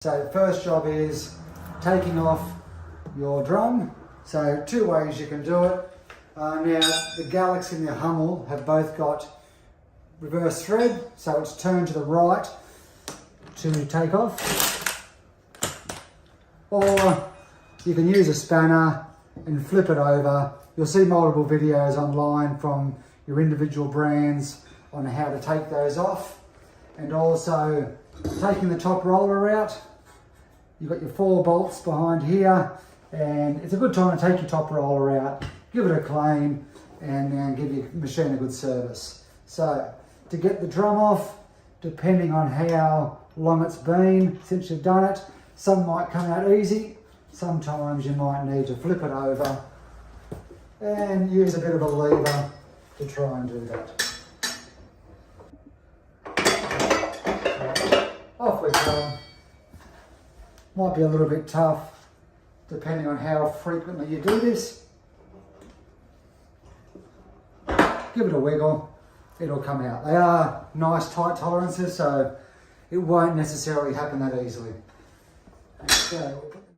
So the first job is taking off your drum. So two ways you can do it. Now the Galaxy and the Hummel have both got reverse thread, so it's turned to the right to take off. Or you can use a spanner and flip it over. You'll see multiple videos online from your individual brands on how to take those off. And also taking the top roller out. You've got your 4 bolts behind here, and it's a good time to take your top roller out, give it a clean, and then give your machine a good service. So to get the drum off, depending on how long it's been since you've done it, some might come out easy, sometimes you might need to flip it over and use a bit of a lever to try and do that. So, off we go. Might be a little bit tough depending on how frequently you do this. Give it a wiggle, it'll come out. They are nice tight tolerances, so it won't necessarily happen that easily. Okay, we'll put